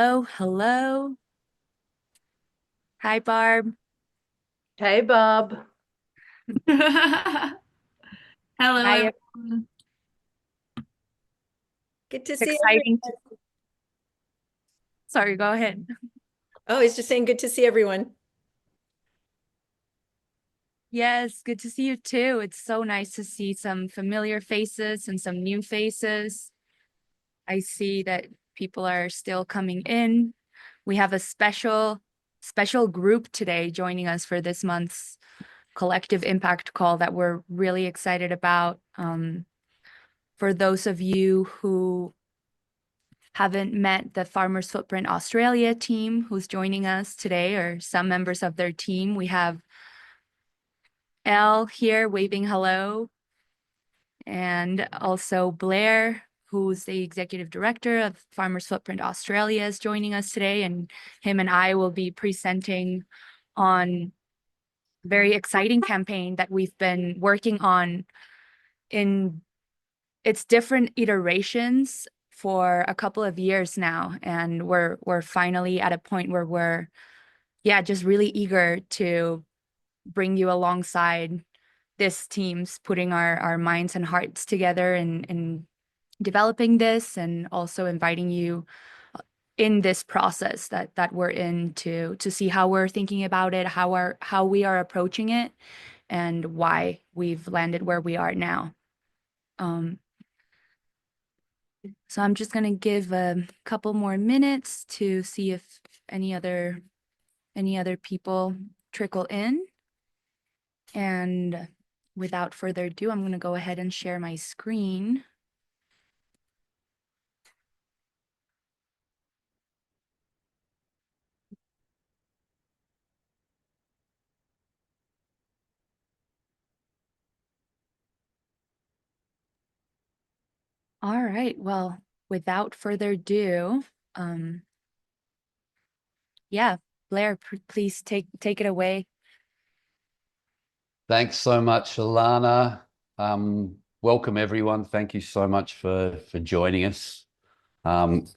Oh, hello. Hi, Barb. Hey, Bob. Hi, Hello, it's everyone. Good to see exciting. everyone. Sorry, go ahead. Oh, he's just saying good to see everyone. Yes, good to see you too. It's so nice to see some familiar faces and some new faces. I see that people are still coming in. We have a special group today joining us for this month's collective impact call that we're really excited about. For those of you who haven't met the Farmers Footprint Australia team who's joining us today, or some members of their team. We have Elle here waving hello, and also Blair, who's the executive director of Farmers Footprint Australia, is joining us today, and him and I will be presenting on a very exciting campaign that we've been working on in its different iterations for a couple of years now, and we're finally at a point where we're just really eager to bring you alongside this team's putting our minds and hearts together in developing this, and also inviting you in this process that we're in to see how we're thinking about it, how we are approaching it, and why we've landed where we are now. So I'm just gonna give a couple more minutes to see if any other people trickle in. And without further ado, I'm gonna go ahead and share my screen. All right, well, without further ado, um, yeah, Blair, please take it away. Thanks so much, Alana. Welcome, everyone. Thank you so much for joining us.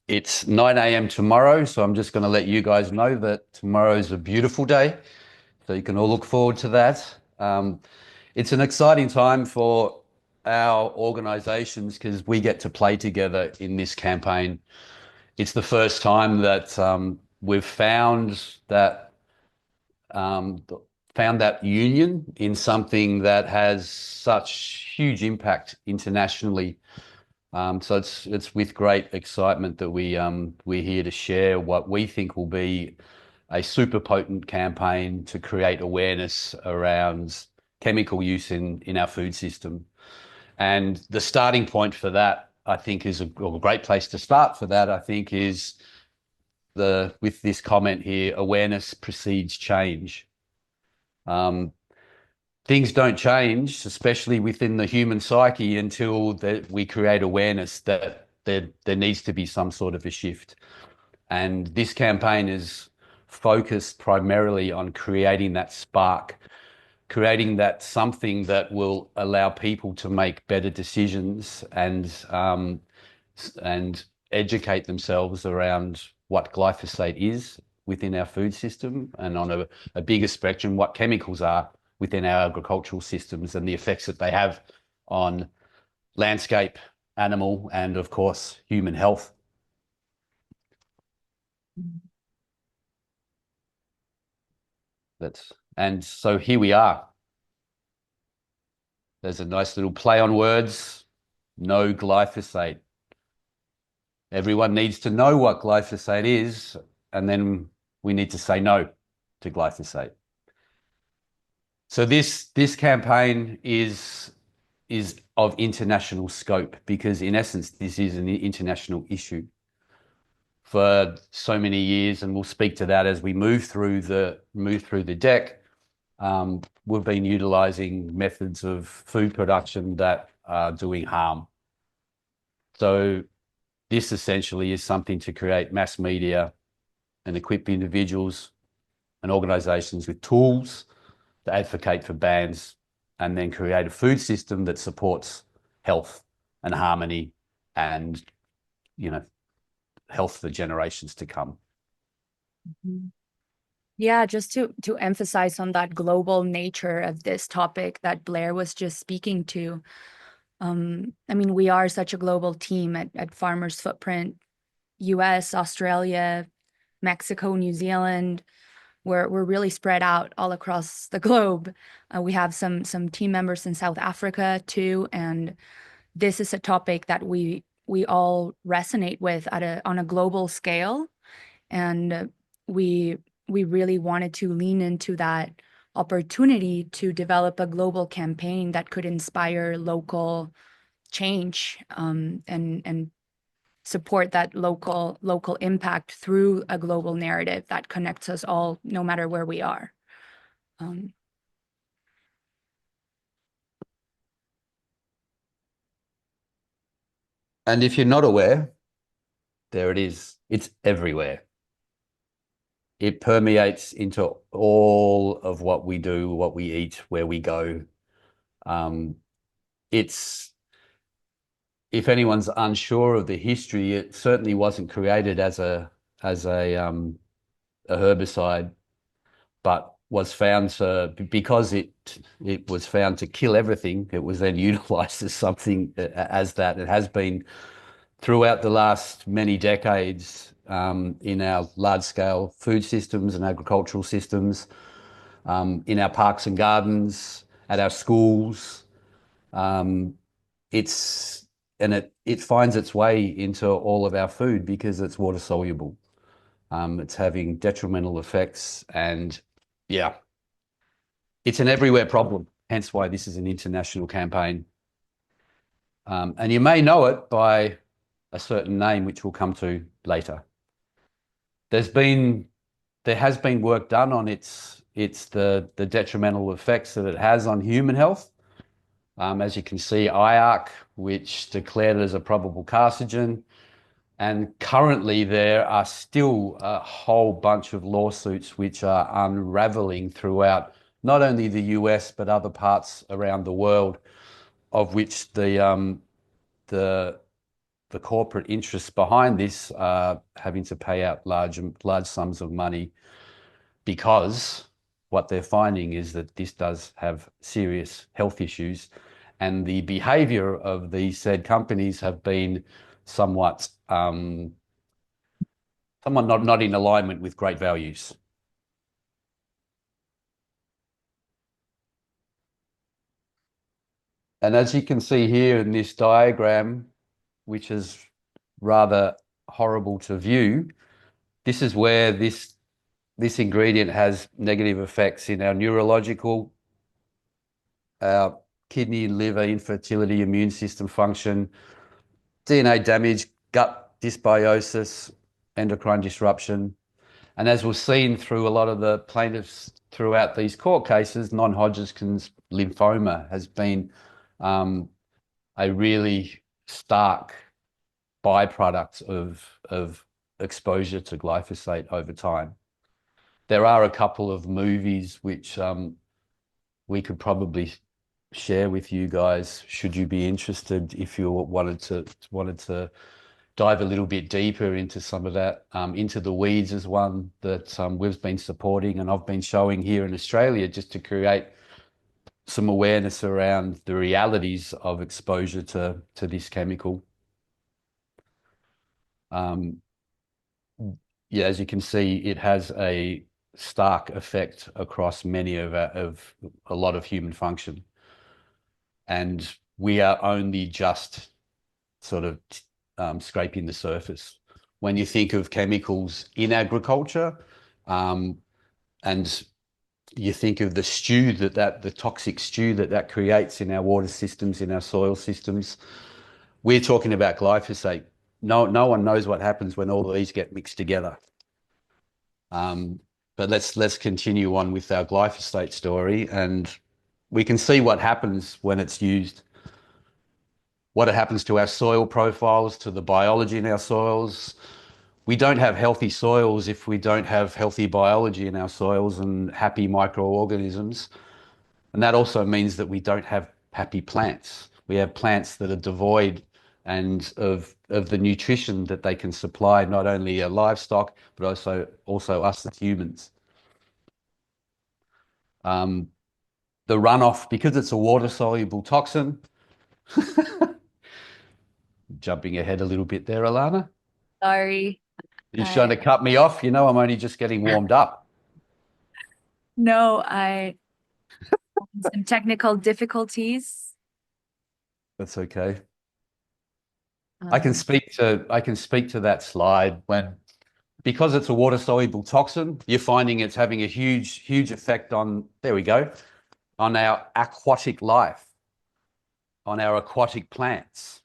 It's 9 a.m. tomorrow, so I'm just going to let you guys know that tomorrow is a beautiful day, so you can all look forward to that. It's an exciting time for our organisations because we get to play together in this campaign. It's the first time that we've um, found that union in something that has such huge impact internationally. So it's with great excitement that we're here to share what we think will be a super potent campaign to create awareness around chemical use in our food system. And the starting point for that, I think, is a great place to start for that, I think, is with this comment here: awareness precedes change. Um, Things don't change, especially within the human psyche, until we create awareness that there needs to be some sort of a shift. And this campaign is focused primarily on creating that spark, creating that something that will allow people to make better decisions and educate themselves around what glyphosate is within our food system, and on a bigger spectrum, what chemicals are within our agricultural systems and the effects that they have on landscape, animal, and of course, human health. And so here we are. There's a nice little play on words. No glyphosate. Everyone needs to know what glyphosate is, and then we need to say no to glyphosate. So this campaign is of international scope because, in essence, this is an international issue for so many years, and we'll speak to that as we move through the deck. We've been utilising methods of food production that are doing harm. So this essentially is something to create mass media and equip individuals and organisations with tools to advocate for bans, and then create a food system that supports health and harmony and, you know, health for generations to come. Yeah, just to emphasize on that global nature of this topic that Blair was just speaking to. I mean, we are such a global team at Farmers Footprint, US, Australia, Mexico, New Zealand. We're really spread out all across the globe. We have some team members in South Africa too, and this is a topic that we all resonate with on a global scale, and we really wanted to lean into that opportunity to develop a global campaign that could inspire local change, and support that local impact through a global narrative that connects us all, no matter where we are. And if you're not aware, there it is. It's everywhere. It permeates into all of what we do, what we eat, where we go. It's, if anyone's unsure of the history, it certainly wasn't created as a herbicide, but was found to, because it was found to kill everything. It was then utilized as something as that. It has been throughout the last many decades in our large-scale food systems and agricultural systems, in our parks and gardens, at our schools. It finds its way into all of our food because it's water soluble. It's having detrimental effects, and yeah, it's an everywhere problem. Hence why this is an international campaign. And you may know it by a certain name, which we'll come to later. There has been work done on the detrimental effects that it has on human health. As you can see, IARC, which declared it as a probable carcinogen. And currently there are still a whole bunch of lawsuits which are unraveling throughout not only the US, but other parts around the world, of which the corporate interests behind this are having to pay out large sums of money, because what they're finding is that this does have serious health issues, and the behavior of these said companies have been somewhat not in alignment with great values. And as you can see here in this diagram, which is rather horrible to view, this is where this ingredient has negative effects in our neurological, our kidney, liver, infertility, immune system function, DNA damage, gut dysbiosis, endocrine disruption. And as we've seen through a lot of the plaintiffs throughout these court cases, non-Hodgkin's lymphoma has been a really stark byproduct of exposure to glyphosate over time. There are a couple of movies which we could probably share with you guys, should you be interested, if you wanted to dive a little bit deeper into some of that. Into the Weeds is one that we've been supporting and I've been showing here in Australia, just to create some awareness around the realities of exposure to this chemical. Yeah, as you can see, it has a stark effect across many of a lot of human function. And we are only just sort of scraping the surface. When you think of chemicals in agriculture, and you think of the stew the toxic stew that creates in our water systems, in our soil systems, we're talking about glyphosate. No one knows what happens when all of these get mixed together. But let's continue on with our glyphosate story, and we can see what happens when it's used. What it happens to our soil profiles, to the biology in our soils. We don't have healthy soils if we don't have healthy biology in our soils and happy microorganisms. And that also means that we don't have happy plants. We have plants that are devoid and of the nutrition that they can supply not only livestock but also us as humans. The runoff, because it's a water soluble toxin, jumping ahead a little bit there, Alana. Sorry. You're trying to cut me off. I'm only just getting warmed up. No, I some technical difficulties. That's okay. I can Um, speak to that slide when, because it's a water soluble toxin, you're finding it's having a huge effect on, there we go, on our aquatic life, on our aquatic plants.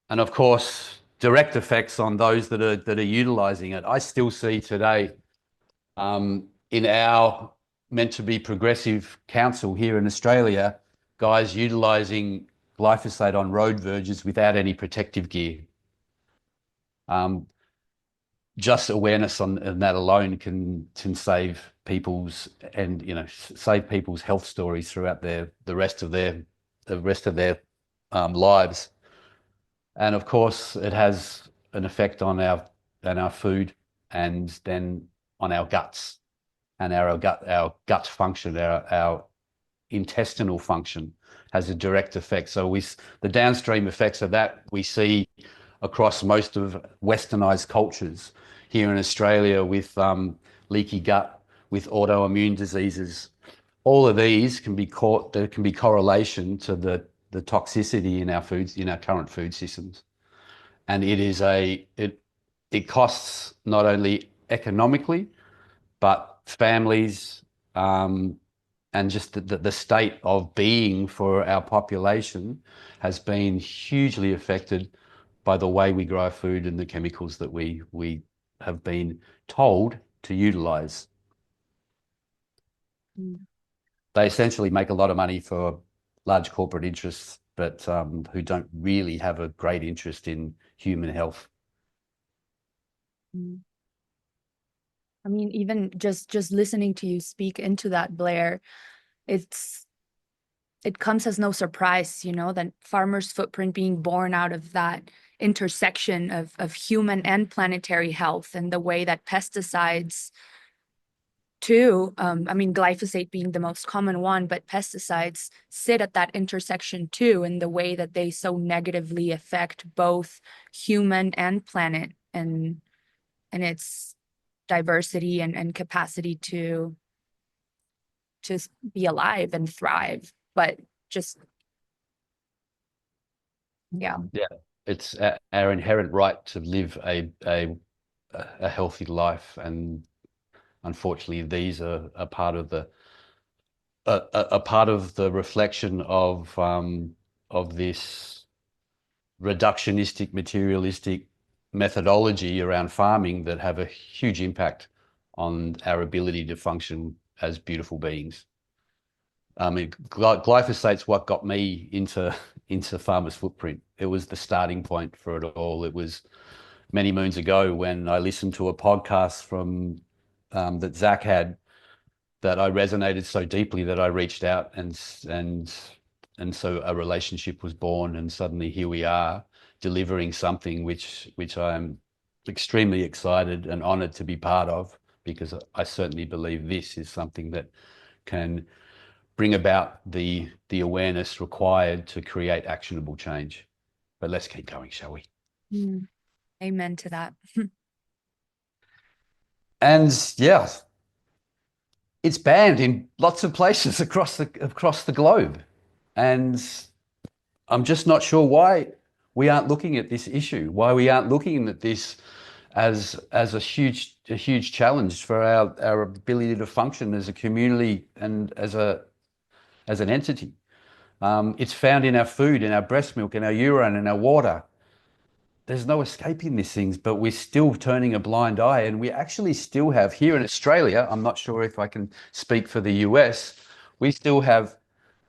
And of course, direct effects on those that are utilizing it. I still see today in our meant to be progressive council here in Australia, guys utilizing glyphosate on road verges without any protective gear. Just awareness on that alone can save people's health stories throughout the rest of their lives. And of course, it has an effect on our food, and then on our guts and our gut function, our intestinal function has a direct effect. So the downstream effects of that we see across most of westernized cultures. Here in Australia, with leaky gut, with autoimmune diseases, all of these can be there can be correlation to the toxicity in our foods, in our current food systems. And it costs not only economically, but families, and just the state of being for our population has been hugely affected by the way we grow our food and the chemicals that we have been told to utilize. They essentially make a lot of money for large corporate interests, but who don't really have a great interest in human health. I mean, even just listening to you speak into that, Blair, it comes as no surprise, that farmers' footprint being born out of that intersection of human and planetary health, and the way that pesticides too, I mean, glyphosate being the most common one, but pesticides sit at that intersection too, in the way that they so negatively affect both human and planet, and its diversity and capacity to be alive and thrive. But just, yeah. It's our inherent right to live a healthy life, and unfortunately, these are a part of the reflection of this reductionistic, materialistic methodology around farming that have a huge impact on our ability to function as beautiful beings. I mean, glyphosate's what got me into Farmer's Footprint. It was the starting point for it all. It was many moons ago when I listened to a podcast from that Zach had, that I resonated so deeply that I reached out, and so a relationship was born, and suddenly here we are delivering something which I'm extremely excited and honored to be part of, because I certainly believe this is something that can bring about the awareness required to create actionable change. But let's keep going, shall we? Amen to that. And yeah, it's banned in lots of places across the globe. And I'm just not sure why we aren't looking at this issue, why we aren't looking at this as a huge challenge for our ability to function as a community and as an entity. It's found in our food, in our breast milk, in our urine, in our water. There's no escaping these things, but we're still turning a blind eye. And we actually still have here in Australia, I'm not sure if I can speak for the US, we still have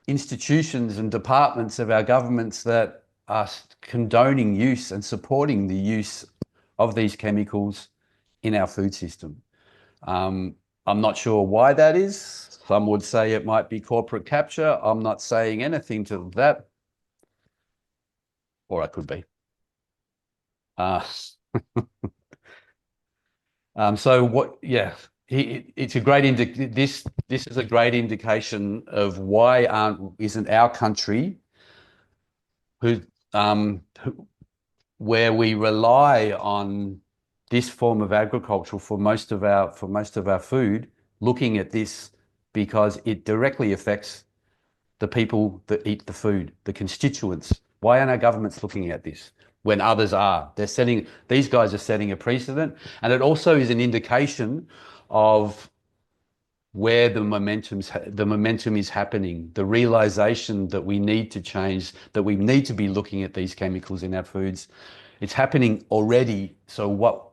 institutions and departments of our governments that are condoning use and supporting the use of these chemicals in our food system. I'm not sure why that is. Some would say it might be corporate capture. I'm not saying anything to that. or I could be. Uh, so what? Yeah, it's a great this is a great indication of why isn't our country who, where we rely on this form of agriculture for most of our food, looking at this because it directly affects the people that eat the food, the constituents. Why aren't our governments looking at this when others are? These guys are setting a precedent, and it also is an indication of where the momentum is happening, the realization that we need to change, that we need to be looking at these chemicals in our foods. It's happening already. So what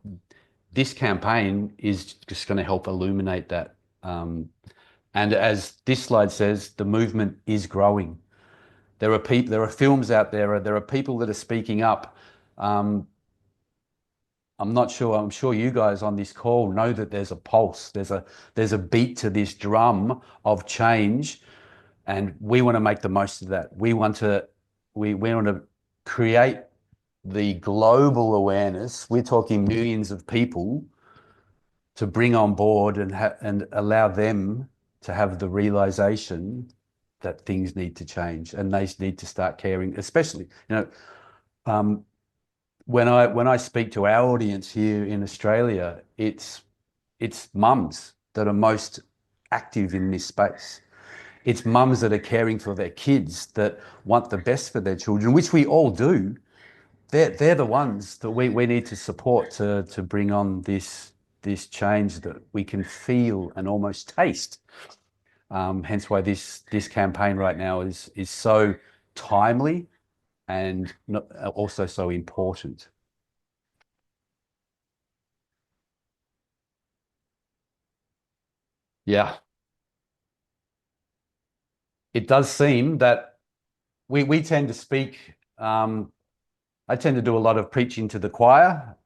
this campaign is just going to help illuminate that. And as this slide says, the movement is growing. There are films out there. There are people that are speaking up. I'm not sure. I'm sure you guys on this call know that there's a pulse. There's a beat to this drum of change, and we want to make the most of that. We want to create the global awareness. We're talking millions of people to bring on board and allow them to have the realization that things need to change and they need to start caring, especially, when I speak to our audience here in Australia, it's mums that are most active in this space. It's mums that are caring for their kids, that want the best for their children, which we all do. They're the ones that we need to support to bring on this change that we can feel and almost taste. Hence why this campaign right now is so timely and also so important. Yeah, it does seem that we tend to speak. I tend to do a lot of preaching to the choir,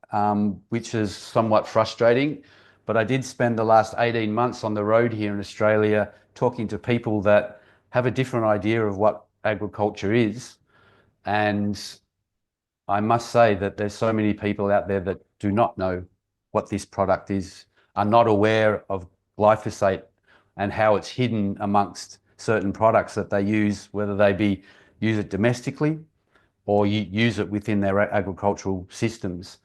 which is somewhat frustrating. But I did spend the last 18 months on the road here in Australia talking to people that have a different idea of what agriculture is. And I must say that there's so many people out there that do not know what this product is, are not aware of glyphosate and how it's hidden amongst certain products that they use, whether they use it domestically or use it within their agricultural systems.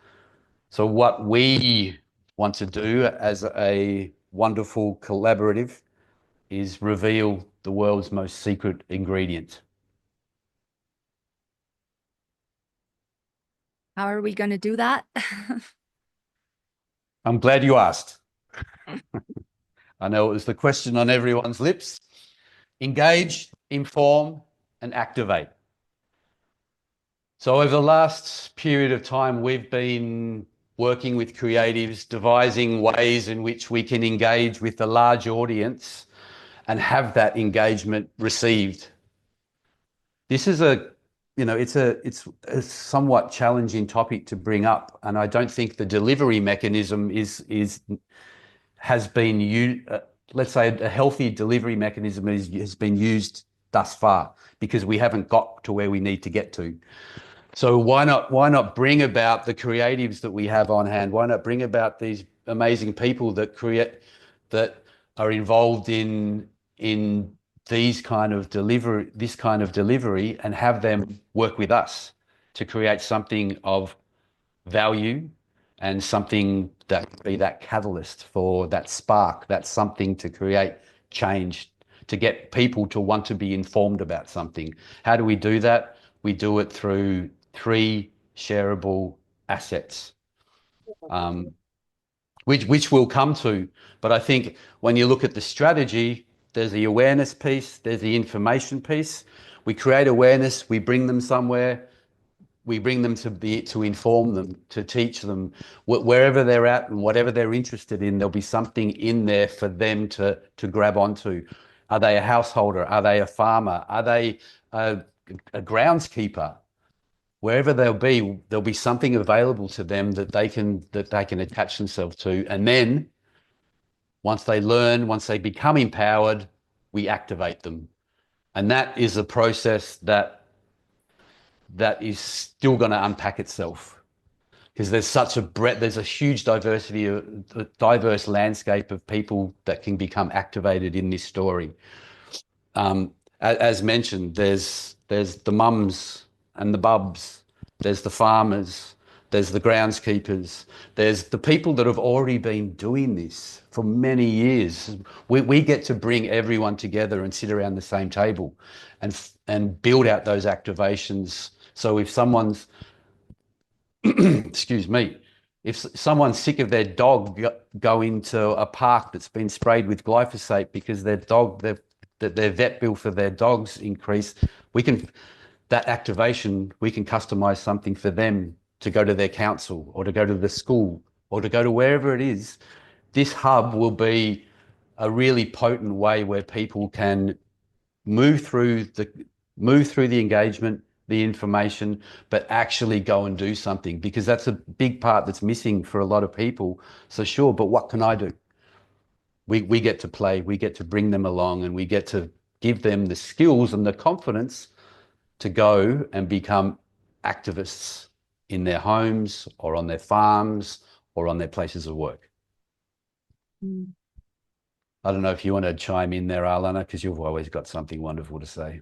So what we want to do as a wonderful collaborative is reveal the world's most secret ingredient. How are we going to do that? I'm glad you asked. I know it was the question on everyone's lips. Engage, inform, and activate. So over the last period of time, we've been working with creatives, devising ways in which we can engage with the large audience and have that engagement received. This is it's a somewhat challenging topic to bring up, and I don't think the delivery mechanism has been used. Let's say a healthy delivery mechanism has been used thus far because we haven't got to where we need to get to. So why not bring about the creatives that we have on hand? Why not bring about these amazing people that are involved in this kind of delivery and have them work with us to create something of value and something that could be that catalyst for that spark, that something to create change, to get people to want to be informed about something. How do we do that? We do it through 3 shareable assets, which we'll come to. But I think when you look at the strategy, there's the awareness piece, there's the information piece. We create awareness, we bring them somewhere, we bring them to inform them, to teach them wherever they're at and whatever they're interested in. There'll be something in there for them to grab onto. Are they a householder? Are they a farmer? Are they a groundskeeper? Wherever there'll be something available to them that they can attach themselves to. And then once they learn, once they become empowered, we activate them. And that is a process that that is still going to unpack itself, because there's such a breadth, there's a huge diversity, a diverse landscape of people that can become activated in this story. As mentioned, there's the mums and the bubs, there's the farmers, there's the groundskeepers, there's the people that have already been doing this for many years. We get to bring everyone together and sit around the same table and build out those activations. So if someone's excuse me, if someone's sick of their dog going to a park that's been sprayed with glyphosate because their vet bill for their dogs increased, that activation, we can customize something for them to go to their council or to go to the school or to go to wherever it is. This hub will be a really potent way where people can move through the engagement, the information, but actually go and do something, because that's a big part that's missing for a lot of people. So sure, but what can I do? We get to play, we get to bring them along, and we get to give them the skills and the confidence to go and become activists in their homes or on their farms or on their places of work. Mm. I don't know if you want to chime in there, Alana, because you've always got something wonderful to say.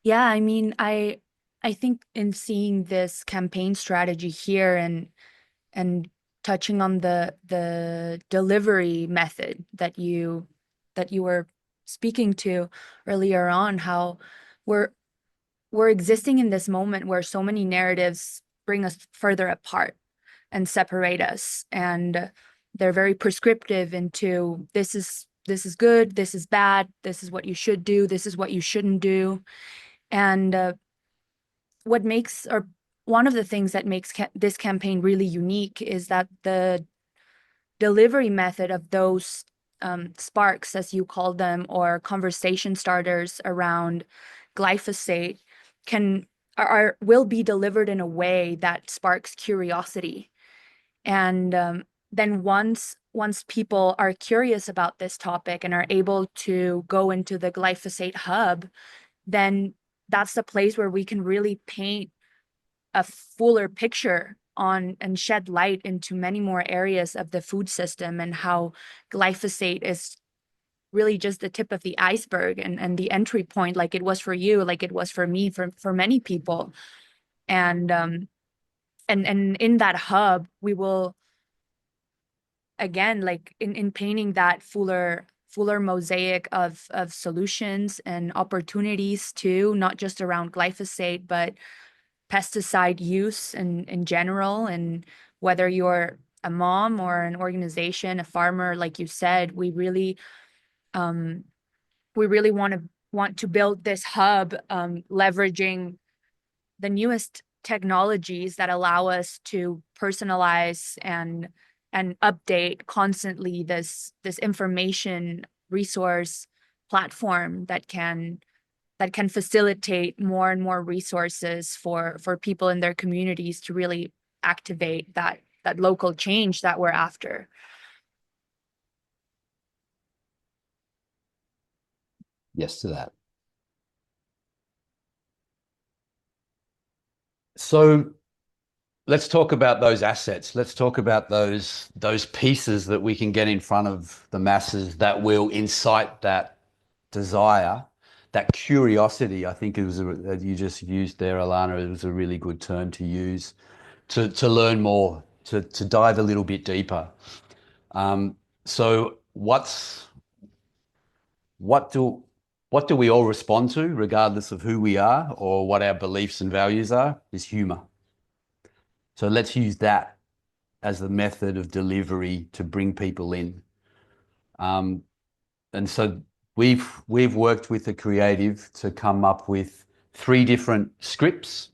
Yeah, I mean, I think in seeing this campaign strategy here and touching on the delivery method that you were speaking to earlier on, how we're existing in this moment where so many narratives bring us further apart and separate us, and they're very prescriptive into this is good, this is bad, this is what you should do, this is what you shouldn't do. And what makes, or one of the things that makes this campaign really unique is that the delivery method of those sparks, as you call them, or conversation starters around glyphosate, will be delivered in a way that sparks curiosity. And then once people are curious about this topic and are able to go into the glyphosate hub, then that's the place where we can really paint a fuller picture on and shed light into many more areas of the food system, and how glyphosate is really just the tip of the iceberg and the entry point, like it was for you, like it was for me, for many people. And in that hub, we will, again, like in painting that fuller mosaic of solutions and opportunities too, not just around glyphosate, but pesticide use in general. And whether you're a mom or an organization, a farmer, like you said, we really want to build this hub, leveraging the newest technologies that allow us to personalize and update constantly this information resource platform that can facilitate more and more resources for people in their communities to really activate that local change that we're after. Yes to that. So let's talk about those assets. Let's talk about those pieces that we can get in front of the masses that will incite that desire, that curiosity. I think it was you just used there, Alana. It was a really good term to use to learn more, to dive a little bit deeper. So what do we all respond to, regardless of who we are or what our beliefs and values are, is humor. So let's use that as the method of delivery to bring people in. And so we've worked with a creative to come up with 3 different scripts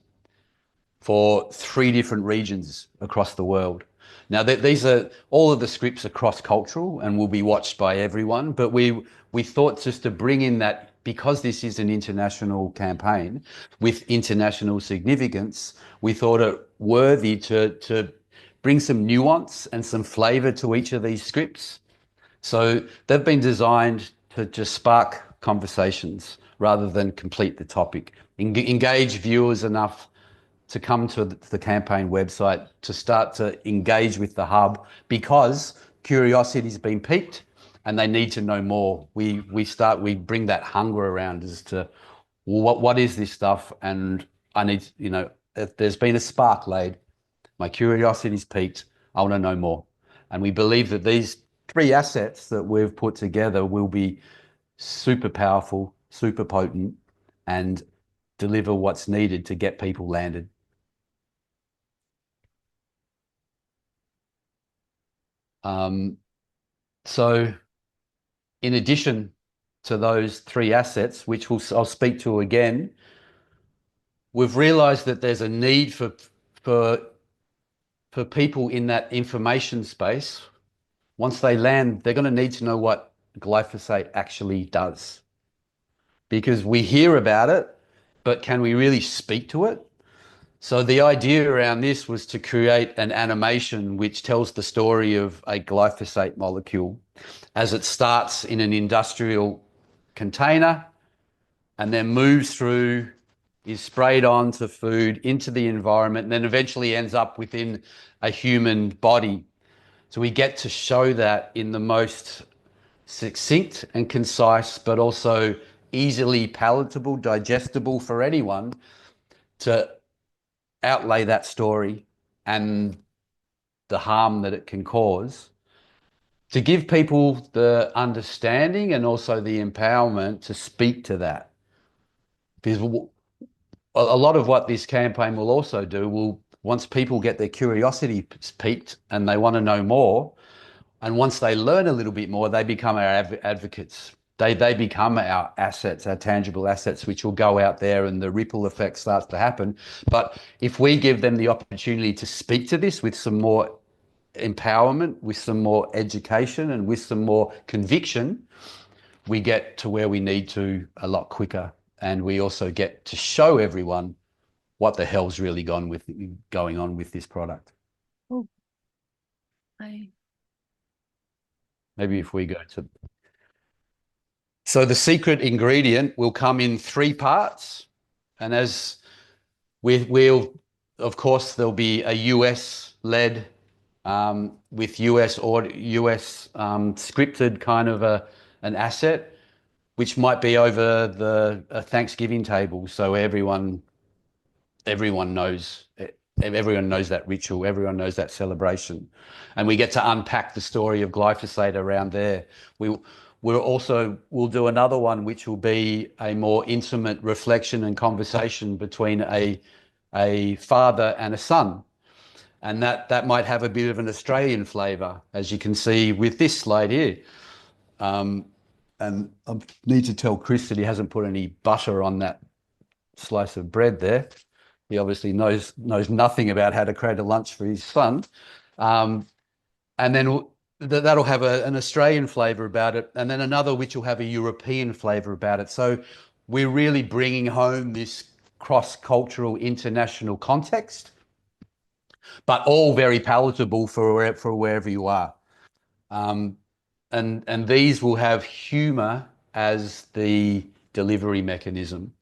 for 3 different regions across the world. Now, these are all of the scripts are cross-cultural and will be watched by everyone, but we thought just to bring in that, because this is an international campaign with international significance, we thought it worthy to bring some nuance and some flavor to each of these scripts. So they've been designed to just spark conversations rather than complete the topic. Engage viewers enough to come to the campaign website, to start to engage with the hub, because curiosity's been piqued and they need to know more. We bring that hunger around as to, well, what is this stuff? And I need, if there's been a spark laid, my curiosity's piqued, I want to know more. And we believe that these 3 assets that we've put together will be super powerful, super potent, and deliver what's needed to get people landed. So in addition to those 3 assets, which I'll speak to again, we've realized that there's a need for people in that information space. Once they land, they're going to need to know what glyphosate actually does, because we hear about it, but can we really speak to it? So the idea around this was to create an animation which tells the story of a glyphosate molecule as it starts in an industrial container and then moves through, is sprayed onto food, into the environment, and then eventually ends up within a human body. So we get to show that in the most succinct and concise, but also easily palatable, digestible for anyone, to outlay that story and the harm that it can cause, to give people the understanding and also the empowerment to speak to that. Because a lot of what this campaign will also do once people get their curiosity piqued and they want to know more, and once they learn a little bit more, they become our advocates. They become our assets, our tangible assets, which will go out there and the ripple effect starts to happen. But if we give them the opportunity to speak to this with some more empowerment, with some more education and with some more conviction, we get to where we need to a lot quicker. And we also get to show everyone what the hell's really going on with this product. Oh, Maybe if we go to... So the secret ingredient will come in 3 parts. And as we'll, of course, there'll be a US-led with US or US scripted kind of an asset, which might be over a Thanksgiving table. So everyone knows that ritual, everyone knows that celebration. And we get to unpack the story of glyphosate around there. We'll do another one, which will be a more intimate reflection and conversation between a father and a son. And that might have a bit of an Australian flavour, as you can see with this slide here. And I need to tell Chris that he hasn't put any butter on that slice of bread there. He obviously knows nothing about how to create a lunch for his son. And then that'll have an Australian flavour about it, and then another which will have a European flavour about it. So we're really bringing home this cross-cultural international context, but all very palatable for wherever you are. And these will have humour as the delivery mechanism.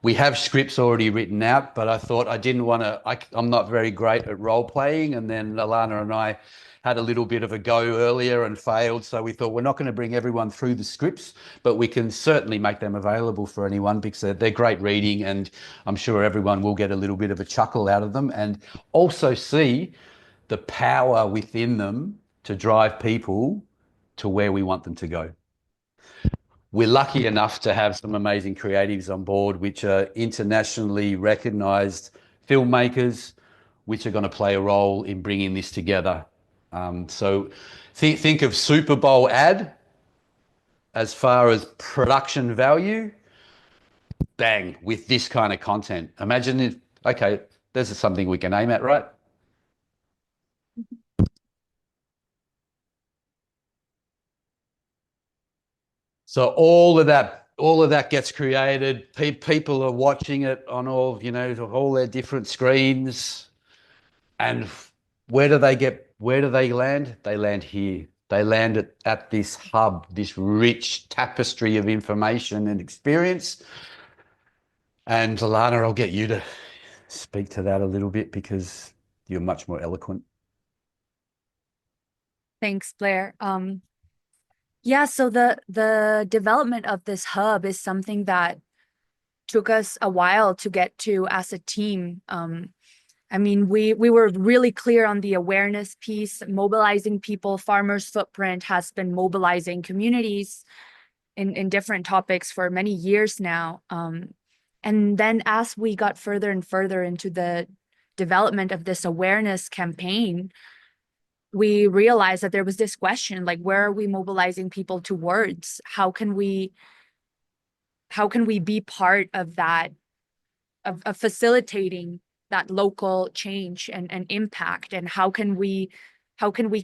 We have scripts already written out, but I thought I didn't want to, I'm not very great at role playing. And then Alana and I had a little bit of a go earlier and failed. So we thought we're not going to bring everyone through the scripts, but we can certainly make them available for anyone, because they're great reading, and I'm sure everyone will get a little bit of a chuckle out of them and also see the power within them to drive people to where we want them to go. We're lucky enough to have some amazing creatives on board, which are internationally recognised filmmakers, which are going to play a role in bringing this together. So think of Super Bowl ad as far as production value, bang, with this kind of content. Imagine if, okay, this is something we can aim at, right? So all of that gets created. People are watching it on all their different screens. And where do they land? They land here. They land at this hub, this rich tapestry of information and experience. And Alana, I'll get you to speak to that a little bit because you're much more eloquent. Thanks, Blair. Yeah, so the development of this hub is something that took us a while to get to as a team. I mean, we were really clear on the awareness piece, mobilizing people. Farmers' Footprint has been mobilizing communities in different topics for many years now. And then as we got further and further into the development of this awareness campaign, we realized that there was this question, like, where are we mobilizing people towards? How can we be part of that, of facilitating that local change and impact? And how can we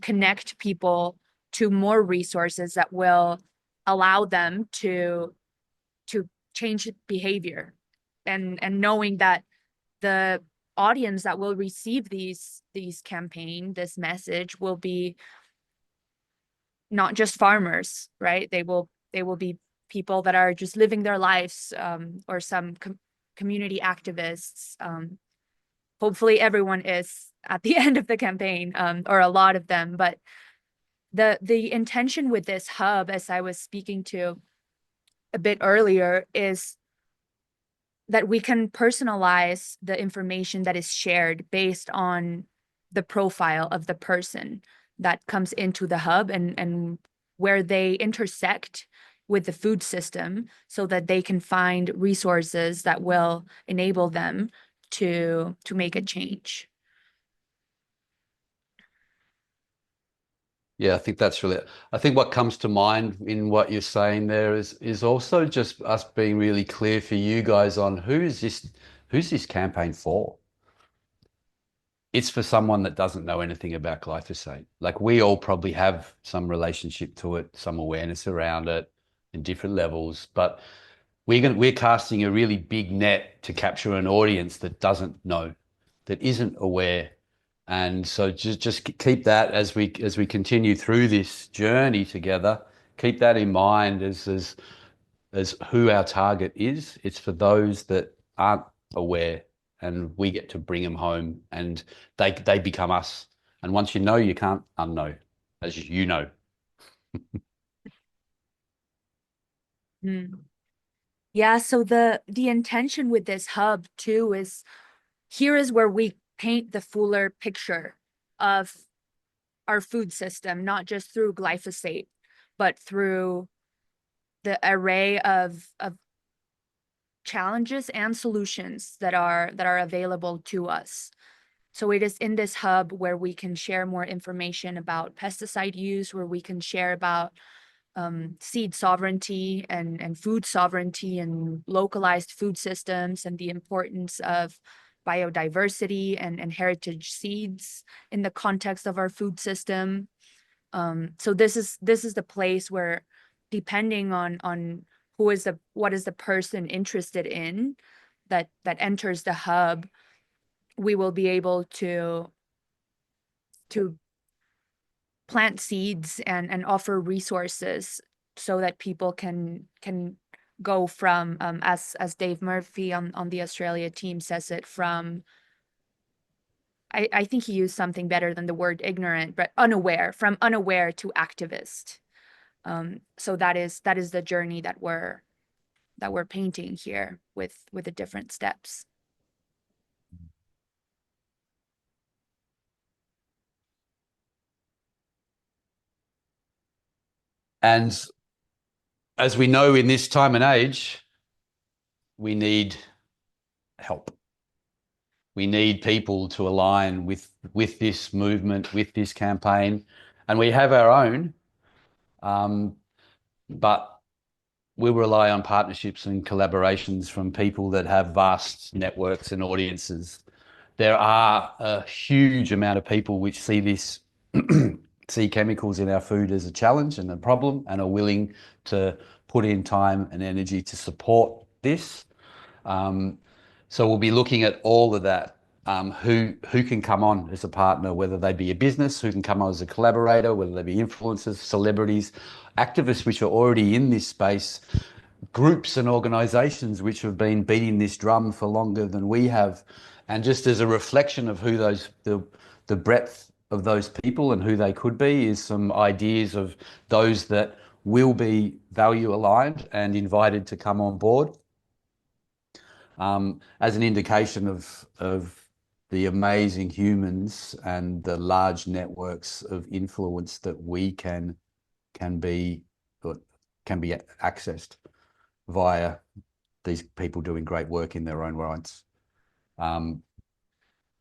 connect people to more resources that will allow them to change behavior? And knowing that the audience that will receive these campaign, this message, will be not just farmers, right? They will be people that are just living their lives, or some community activists. Hopefully everyone is at the end of the campaign, or a lot of them. But the intention with this hub, as I was speaking to a bit earlier, is that we can personalize the information that is shared based on the profile of the person that comes into the hub, and where they intersect with the food system, so that they can find resources that will enable them to make a change. Yeah, I think that's really, I think what comes to mind in what you're saying there is also just us being really clear for you guys on who's this campaign for? It's for someone that doesn't know anything about glyphosate. Like, we all probably have some relationship to it, some awareness around it in different levels, but we're casting a really big net to capture an audience that doesn't know, that isn't aware. And so just keep that as we continue through this journey together. Keep that in mind as who our target is. It's for those that aren't aware, and we get to bring them home, and they become us. And once you know, you can't unknow, as you know. Hmm. Yeah, so the intention with this hub too is, here is where we paint the fuller picture of our food system, not just through glyphosate, but through the array of challenges and solutions that are available to us. So it is in this hub where we can share more information about pesticide use, where we can share about seed sovereignty and food sovereignty and localized food systems, and the importance of biodiversity and heritage seeds in the context of our food system. So this is the place where, depending on what is the person interested in that enters the hub, we will be able to plant seeds and offer resources, so that people can go from, as Dave Murphy on the Australia team says it, from, I think he used something better than the word ignorant, but unaware, from unaware to activist. So that is the journey that we're painting here with the different steps. And as we know, in this time and age, we need help. We need people to align with this movement, with this campaign, and we have our own, but we rely on partnerships and collaborations from people that have vast networks and audiences. There are a huge amount of people which see this, see chemicals in our food as a challenge and a problem, and are willing to put in time and energy to support this. So we'll be looking at all of that who can come on as a partner, whether they be a business, who can come on as a collaborator, whether they be influencers, celebrities, activists which are already in this space, groups and organizations which have been beating this drum for longer than we have. And just as a reflection of who the breadth of those people and who they could be is some ideas of those that will be value aligned and invited to come on board, as an indication of the amazing humans and the large networks of influence that we can be accessed via these people doing great work in their own rights. And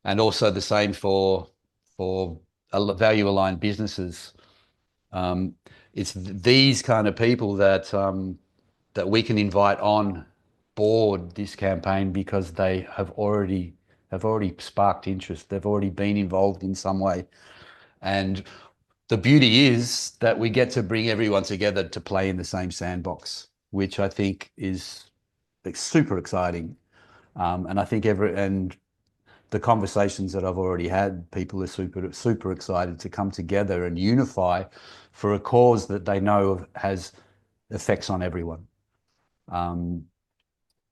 also the same for value aligned businesses. It's these kind of people that that we can invite on board this campaign because they have already sparked interest. They've already been involved in some way. And the beauty is that we get to bring everyone together to play in the same sandbox, which I think is super exciting. And I think the conversations that I've already had, people are super excited to come together and unify for a cause that they know has effects on everyone.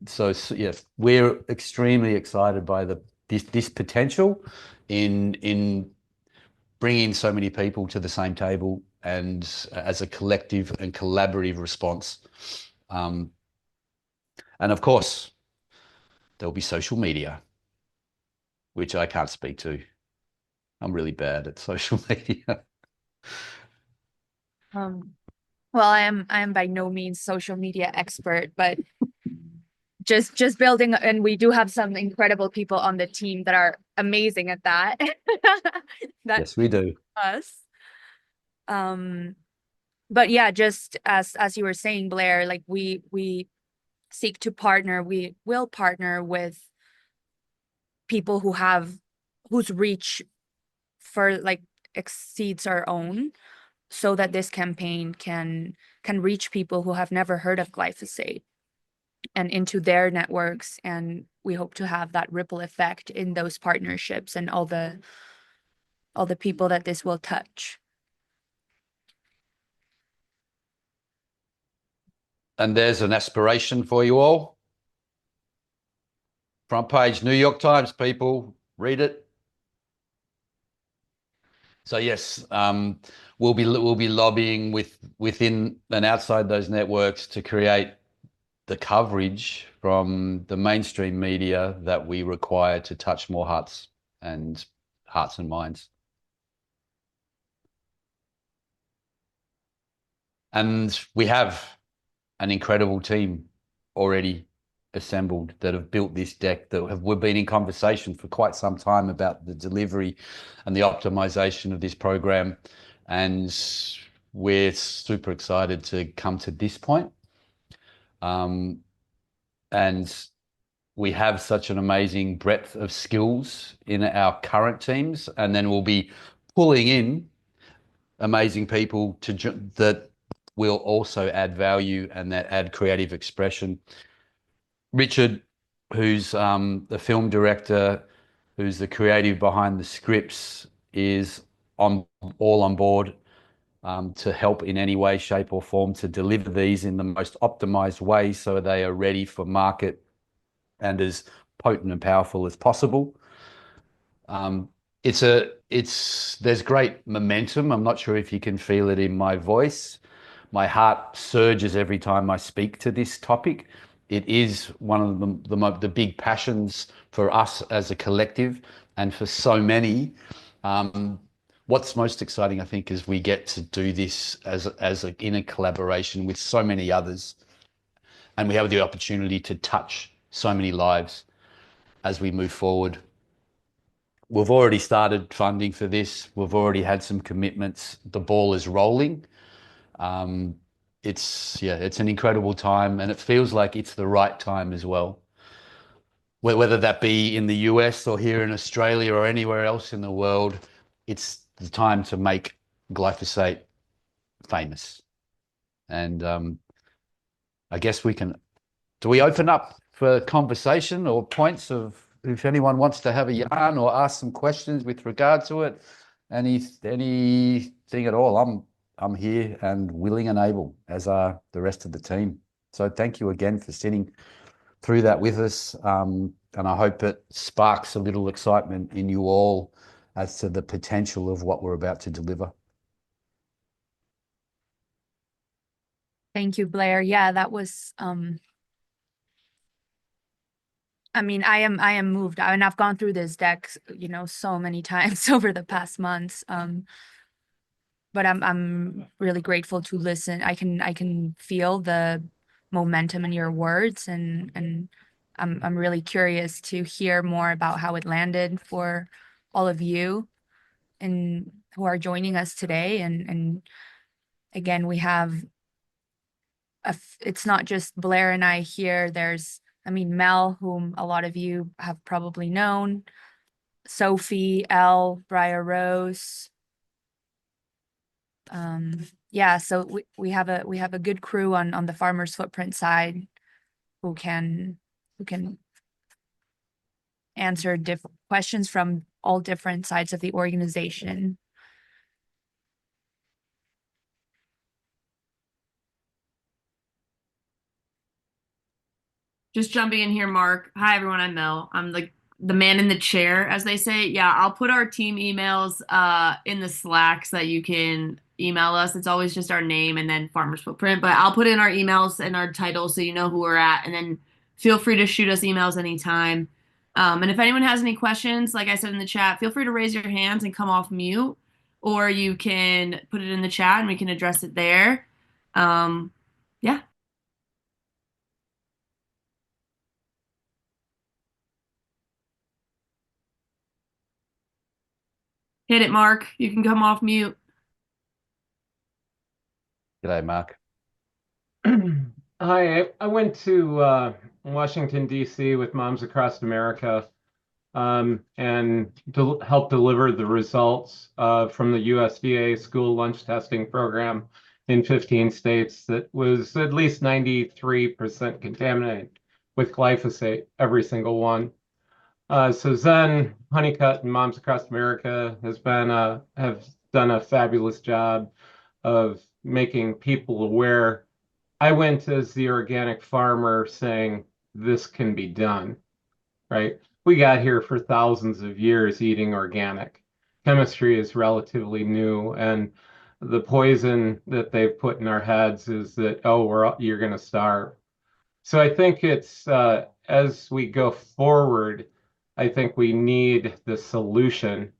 So yes, we're extremely excited by this potential in bringing so many people to the same table and as a collective and collaborative response. And of course, there'll be social media, which I can't speak to. I'm really bad at social media. Well, I am by no means social media expert, but just building, and we do have some incredible people on the team that are amazing at that. Yes, we do. Us. But yeah, just as you were saying, Blair, like we seek to partner, we will partner with people whose reach for like exceeds our own, so that this campaign can reach people who have never heard of glyphosate and into their networks. And we hope to have that ripple effect in those partnerships and all the people that this will touch. And there's an aspiration for you all. Front page, New York Times, people, read it. So yes, we'll be lobbying within and outside those networks to create the coverage from the mainstream media that we require to touch more hearts and minds. And we have an incredible team already assembled that have built this deck, we've been in conversation for quite some time about the delivery and the optimization of this program. And we're super excited to come to this point. And we have such an amazing breadth of skills in our current teams, and then we'll be pulling in amazing people that will also add value and that add creative expression. Richard, who's the film director, who's the creative behind the scripts, is all on board to help in any way, shape or form to deliver these in the most optimized way so they are ready for market and as potent and powerful as possible. There's great momentum. I'm not sure if you can feel it in my voice. My heart surges every time I speak to this topic. It is one of the big passions for us as a collective and for so many. What's most exciting, I think, is we get to do this in a collaboration with so many others, and we have the opportunity to touch so many lives as we move forward. We've already started funding for this. We've already had some commitments. The ball is rolling. It's an incredible time, and it feels like it's the right time as well. Whether that be in the US or here in Australia or anywhere else in the world, it's the time to make glyphosate famous. And I guess do we open up for conversation or points of if anyone wants to have a yarn or ask some questions with regard to it, anything at all, I'm here and willing and able, as are the rest of the team. So thank you again for sitting through that with us. And I hope it sparks a little excitement in you all as to the potential of what we're about to deliver. Thank you, Blair. Yeah, that was I mean, I am moved. I mean, I've gone through this deck, you know, so many times over the past months. But I'm really grateful to listen. I can feel the momentum in your words, and I'm really curious to hear more about how it landed for all of you and who are joining us today. And again, we have it's not just Blair and I here. There's, I mean, Mel, whom a lot of you have probably known, Sophie, Elle, Briar Rose. Yeah, so we have a good crew on the Farmers Footprint side who can answer different questions from all different sides of the organization. Just jumping in here, Mark. Hi, everyone. I'm Mel. I'm the man in the chair, as they say. Yeah, I'll put our team emails in the Slack so that you can email us. It's always just our name and then Farmers Footprint, but I'll put in our emails and our title so you know who we're at, and then feel free to shoot us emails anytime. And if anyone has any questions, like I said in the chat, feel free to raise your hands and come off mute, or you can put it in the chat and we can address it there. Yeah. Hit it, Mark. You can come off mute. G'day, Mark. Hi, I went to Washington, D.C. with Moms Across America and helped deliver the results from the USDA school lunch testing program in 15 states that was at least 93% contaminated with glyphosate, every single one. So Zen, Honeycutt, and Moms Across America have done a fabulous job of making people aware. I went as the organic farmer saying this can be done, right? We got here for thousands of years eating organic. Chemistry is relatively new, and the poison that they've put in our heads is that, oh, you're going to starve. So I think it's as we go forward, I think we need the solution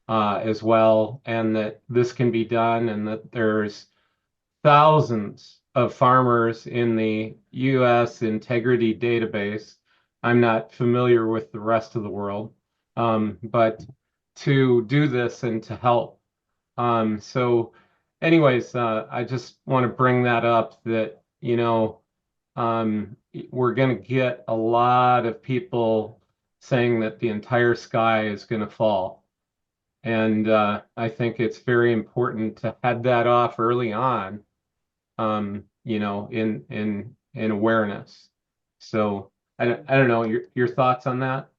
as well, and that this can be done, and that there's thousands of farmers in the U.S. integrity database. I'm not familiar with the rest of the world, but to do this and to help. So anyways, I just want to bring that up that, we're going to get a lot of people saying that the entire sky is going to fall. And I think it's very important to head that off early on, in awareness. So I don't know your thoughts on that.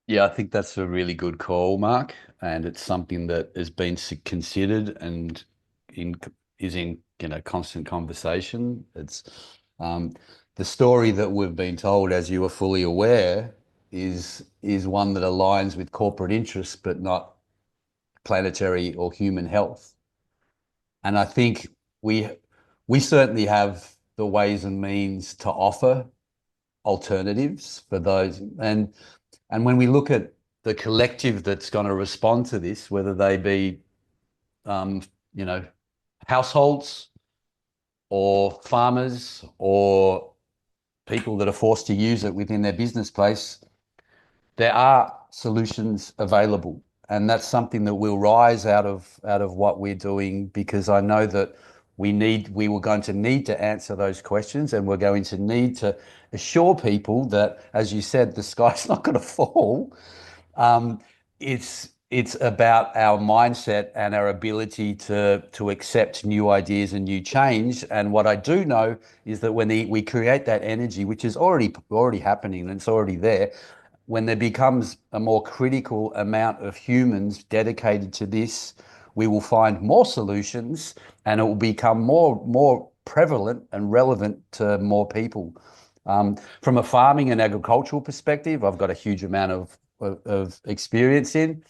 Yeah, I think that's a really good call, Mark, and it's something that has been considered and is in constant conversation. It's the story that we've been told, as you are fully aware, is one that aligns with corporate interests, but not planetary or human health. And I think we certainly have the ways and means to offer alternatives for those. And when we look at the collective that's going to respond to this, whether they be, households or farmers or people that are forced to use it within their business place, there are solutions available. And that's something that will rise out of what we're doing, because I know that we were going to need to answer those questions, and we're going to need to assure people that, as you said, the sky's not going to fall. It's it's about our mindset and our ability to accept new ideas and new change. And what I do know is that when we create that energy, which is already happening and it's already there, when there becomes a more critical amount of humans dedicated to this, we will find more solutions and it will become more prevalent and relevant to more people. From a farming and agricultural perspective, I've got a huge amount of experience in.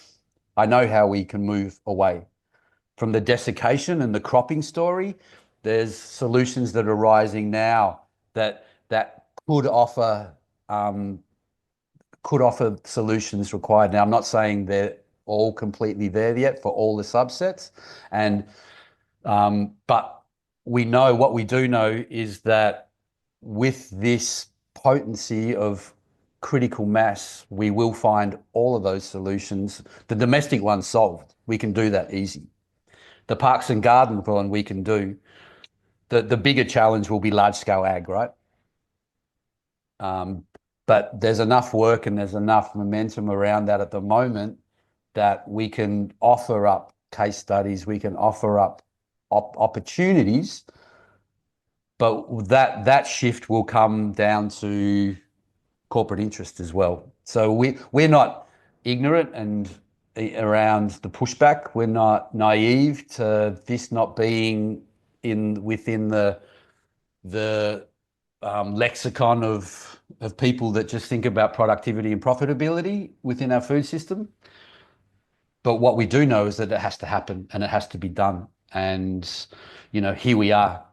I know how we can move away from the desiccation and the cropping story. There's solutions that are rising now that could offer solutions required. Now, I'm not saying they're all completely there yet for all the subsets, and but we know what we do know is that with this potency of critical mass, we will find all of those solutions. The domestic one's solved. We can do that easy. The parks and garden one we can do. The bigger challenge will be large scale ag, right? But there's enough work and there's enough momentum around that at the moment that we can offer up case studies, we can offer up opportunities, but that shift will come down to corporate interest as well. So we're not ignorant and around the pushback. We're not naive to this not being within the lexicon of people that just think about productivity and profitability within our food system. But what we do know is that it has to happen and it has to be done. And, here we are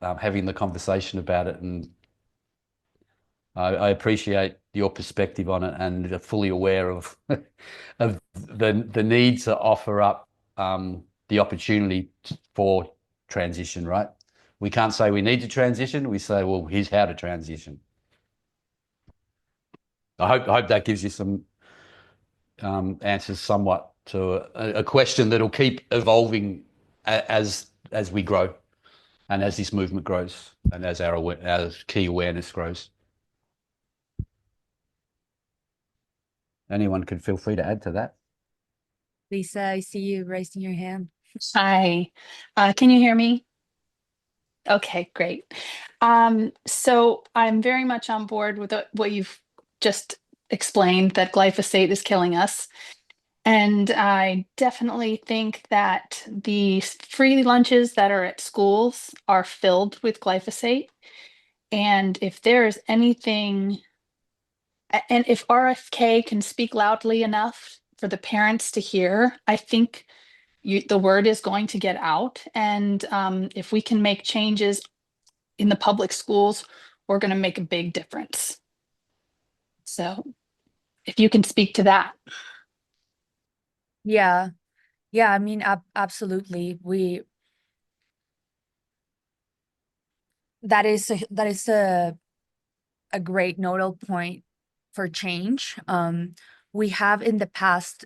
having the conversation about it. And I appreciate your perspective on it and are fully aware of, of the need to offer up the opportunity for transition, right? We can't say we need to transition. We say, well, here's how to transition. I hope that gives you some answers somewhat to a question that'll keep evolving as we grow and as this movement grows and as our key awareness grows. Anyone can feel free to add to that. Lisa, I see you raising your hand. Hi, can you hear me? Okay, great. So I'm very much on board with what you've just explained, that glyphosate is killing us. And I definitely think that the free lunches that are at schools are filled with glyphosate. And if there is anything, and if RFK can speak loudly enough for the parents to hear, I think the word is going to get out. And if we can make changes in the public schools, we're going to make a big difference. So if you can speak to that. Yeah. Yeah, I mean, absolutely. That is a great nodal point for change. We have in the past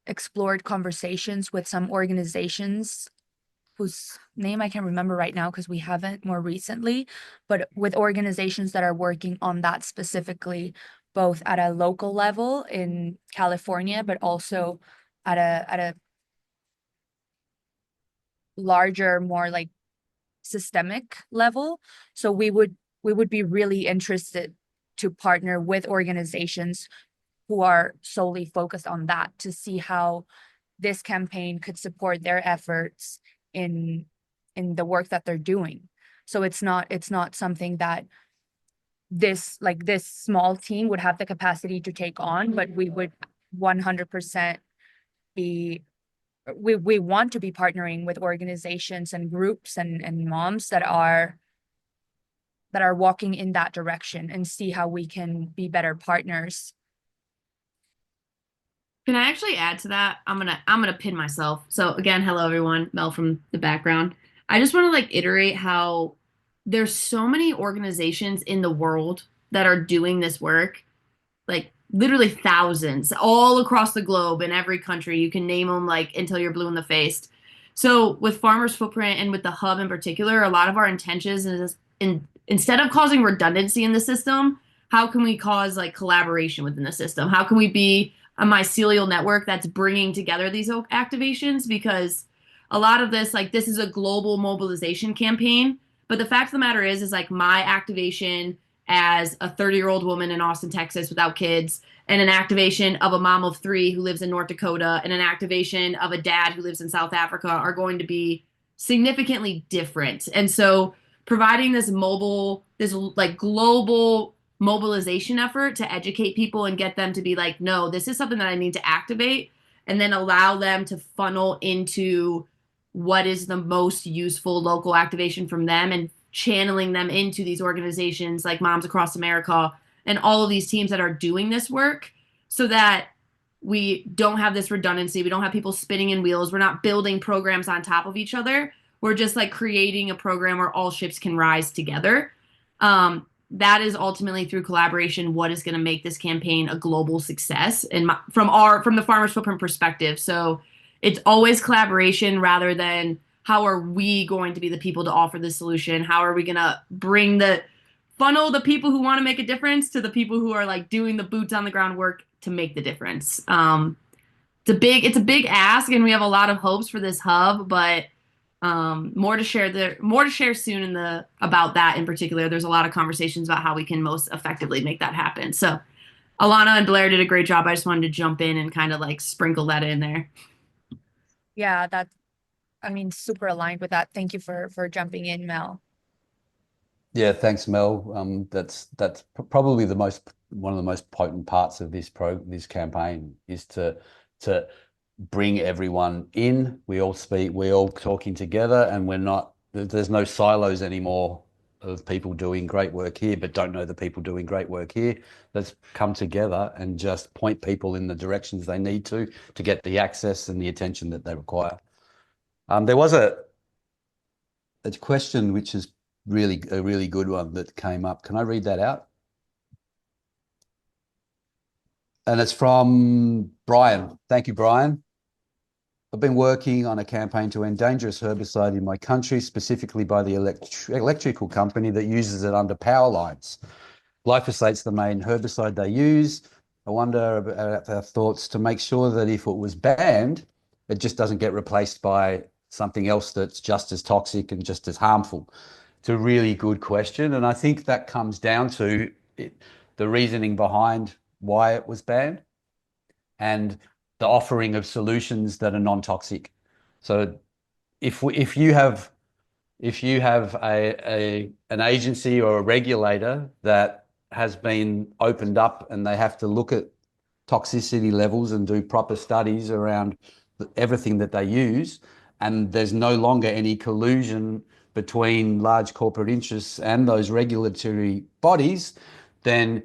explored conversations with some organizations whose name I can't remember right now because we haven't more recently, but with organizations that are working on that specifically, both at a local level in California, but also at a larger, more systemic level. So we would be really interested to partner with organizations who are solely focused on that to see how this campaign could support their efforts in the work that they're doing. So it's not something that this small team would have the capacity to take on, but we would 100% be we want to be partnering with organizations and groups and moms that are walking in that direction and see how we can be better partners. Can I actually add to that? I'm gonna pin myself. So again, hello everyone, Mel from the background. I just want to iterate how there's so many organizations in the world that are doing this work, literally thousands all across the globe in every country. You can name them until you're blue in the face. So with Farmers Footprint and with the hub in particular, a lot of our intentions is instead of causing redundancy in the system, how can we cause collaboration within the system? How can we be a mycelial network that's bringing together these activations, because a lot of this, like, this is a global mobilization campaign. But the fact of the matter is like my activation as a 30-year-old woman in Austin, Texas without kids, and an activation of a mom of 3 who lives in North Dakota, and an activation of a dad who lives in South Africa are going to be significantly different. And so providing this like global mobilization effort to educate people and get them to be like, no, this is something that I need to activate, and then allow them to funnel into what is the most useful local activation from them, and channeling them into these organizations like Moms Across America and all of these teams that are doing this work, so that we don't have this redundancy. We don't have people spinning in wheels. We're not building programs on top of each other. We're just like creating a program where all ships can rise together. That is ultimately, through collaboration, what is going to make this campaign a global success, and from the Farmers Footprint perspective. So it's always collaboration rather than how are we going to be the people to offer the solution? How are we going to funnel the people who want to make a difference to the people who are like doing the boots on the ground work to make the difference? It's a big ask, and we have a lot of hopes for this hub, but more to share soon about that in particular. There's a lot of conversations about how we can most effectively make that happen. So Alana and Blair did a great job. I just wanted to jump in and kind of like sprinkle that in there. Yeah, super aligned with that. Thank you for jumping in, Mel. Yeah, thanks, Mel. That's probably one of the most potent parts of this campaign is to bring everyone in. We all talking together, and there's no silos anymore of people doing great work here but don't know the people doing great work here. Let's come together and just point people in the directions they need to get the access and the attention that they require. There was a question which is a really good one that came up. Can I read that out? And it's from Brian. Thank you, Brian. I've been working on a campaign to end dangerous herbicide in my country, specifically by the electrical company that uses it under power lines. Glyphosate's the main herbicide they use. I wonder about our thoughts to make sure that if it was banned, it just doesn't get replaced by something else that's just as toxic and just as harmful. It's a really good question, and I think that comes down to the reasoning behind why it was banned and the offering of solutions that are non-toxic. So if you have an agency or a regulator that has been opened up and they have to look at toxicity levels and do proper studies around everything that they use, and there's no longer any collusion between large corporate interests and those regulatory bodies, then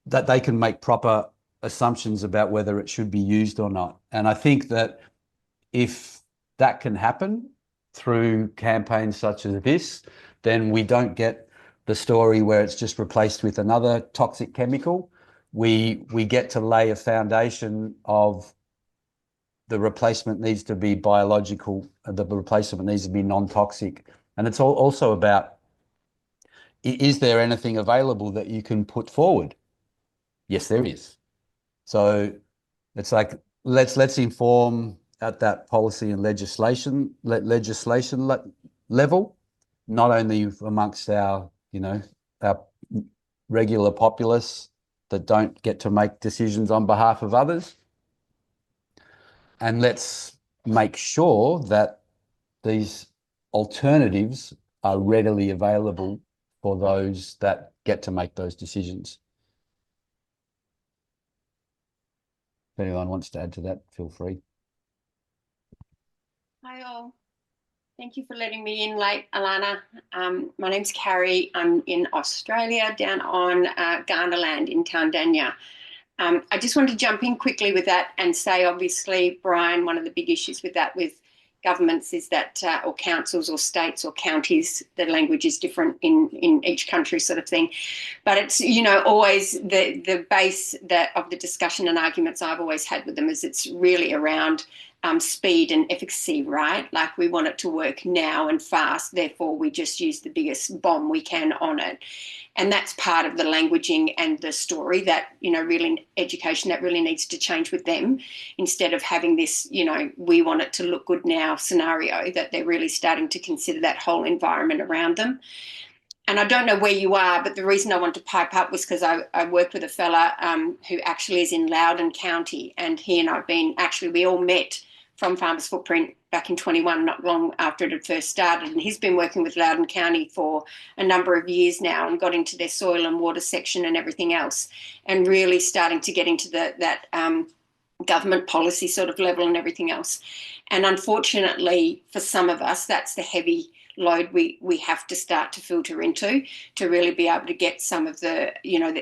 that they can make proper assumptions about whether it should be used or not. And I think that if that can happen through campaigns such as this, then we don't get the story where it's just replaced with another toxic chemical. We get to lay a foundation of the replacement needs to be biological, the replacement needs to be non-toxic. And it's also about, is there anything available that you can put forward? Yes, there is. So it's like, let's inform at that policy and legislation level, not only amongst our regular populace that don't get to make decisions on behalf of others. And let's make sure that these alternatives are readily available for those that get to make those decisions. If anyone wants to add to that, feel free. Hi all. Thank you for letting me in late, Alana. My name's Carrie. I'm in Australia, down on Ghana land in Tandanya. I just want to jump in quickly with that and say, obviously, Brian, one of the big issues with that with governments is that, or councils or states or counties, the language is different in each country sort of thing. But it's, always the base of the discussion and arguments I've always had with them is it's really around speed and efficacy, right? Like we want it to work now and fast, therefore we just use the biggest bomb we can on it. And that's part of the languaging and the story that, really education that really needs to change with them, instead of having this, we want it to look good now scenario, that they're really starting to consider that whole environment around them. And I don't know where you are, but the reason I wanted to pipe up was because I worked with a fella who actually is in Loudoun County, and he and we all met from Farmers Footprint back in 21, not long after it had first started. And he's been working with Loudoun County for a number of years now and got into their soil and water section and everything else, and really starting to get into that government policy sort of level and everything else. And unfortunately, for some of us, that's the heavy load we have to start to filter into, to really be able to get some of the,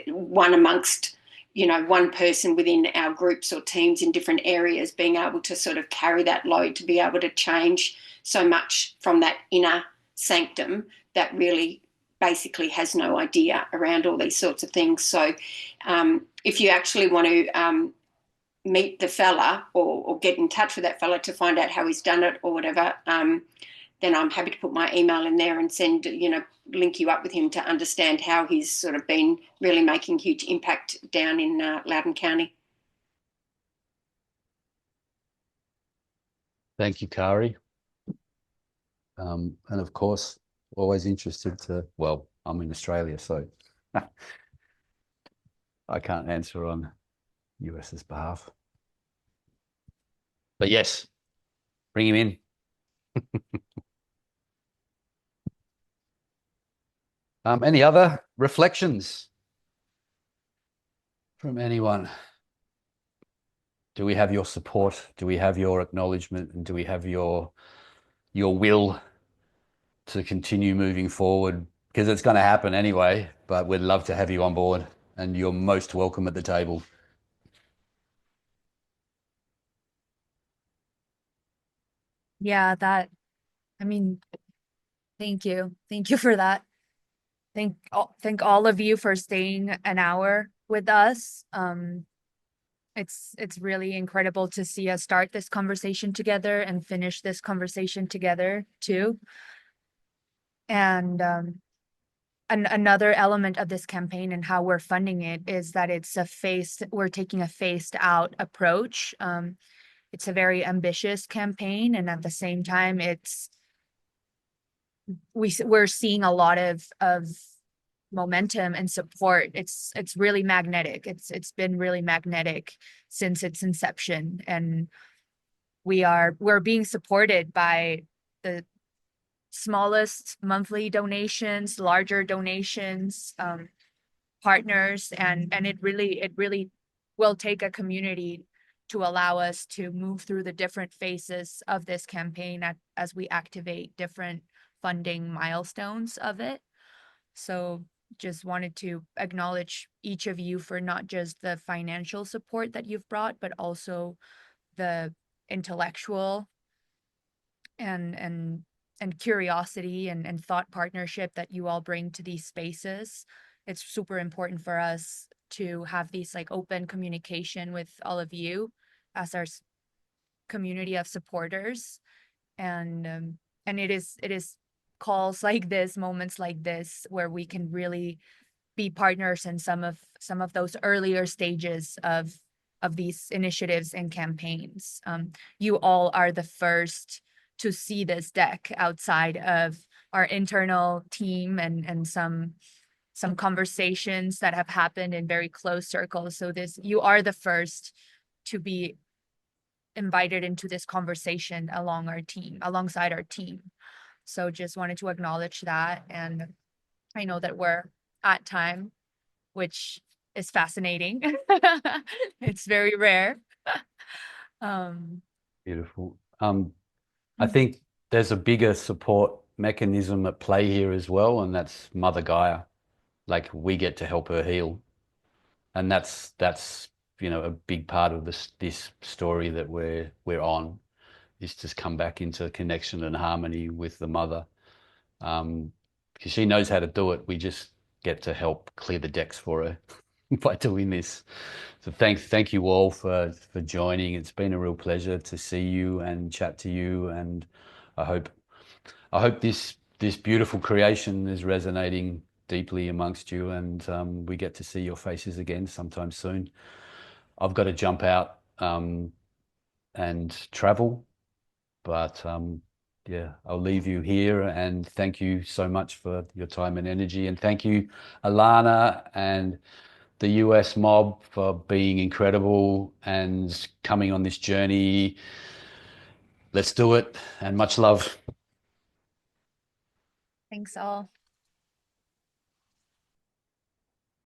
one amongst, one person within our groups or teams in different areas being able to sort of carry that load, to be able to change so much from that inner sanctum that really basically has no idea around all these sorts of things. So if you actually want to meet the fella or get in touch with that fella to find out how he's done it or whatever, then I'm happy to put my email in there and send, link you up with him to understand how he's sort of been really making huge impact down in Loudoun County. Thank you, Kari. And of course, always interested well, I'm in Australia, so I can't answer on US's behalf. But yes, bring him in. Any other reflections from anyone? Do we have your support? Do we have your acknowledgement? And do we have your will to continue moving forward? Because it's going to happen anyway, but we'd love to have you on board, and you're most welcome at the table. Yeah, thank you. Thank you for that. Thank all of you for staying an hour with us. It's really incredible to see us start this conversation together and finish this conversation together too. And another element of this campaign and how we're funding it is that we're taking a phased out approach. It's a very ambitious campaign, and at the same time, we're seeing a lot of momentum and support. It's really magnetic. It's been really magnetic since its inception, and we're being supported by the smallest monthly donations, larger donations, partners, and it really will take a community to allow us to move through the different phases of this campaign as we activate different funding milestones of it. So just wanted to acknowledge each of you for not just the financial support that you've brought, but also the intellectual and curiosity and thought partnership that you all bring to these spaces. It's super important for us to have these open communication with all of you as our community of supporters, and it is calls like this, moments like this, where we can really be partners in some of those earlier stages of these initiatives and campaigns. You all are the first to see this deck outside of our internal team and some conversations that have happened in very close circles. So you are the first to be invited into this conversation alongside our team. So just wanted to acknowledge that. And I know that we're at time, which is fascinating. It's very rare. Beautiful. I think there's a bigger support mechanism at play here as well, and that's Mother Gaia. We get to help her heal, and that's a big part of this story that we're on, is to come back into connection and harmony with the mother, because she knows how to do it. We just get to help clear the decks for her. by doing this. So thank you all for joining. It's been a real pleasure to see you and chat to you, and I hope this beautiful creation is resonating deeply amongst you, and we get to see your faces again sometime soon. I've got to jump out and travel, but yeah, I'll leave you here, and thank you so much for your time and energy, and thank you, Alana and the US mob, for being incredible and coming on this journey. Let's do it, and much love. Thanks all.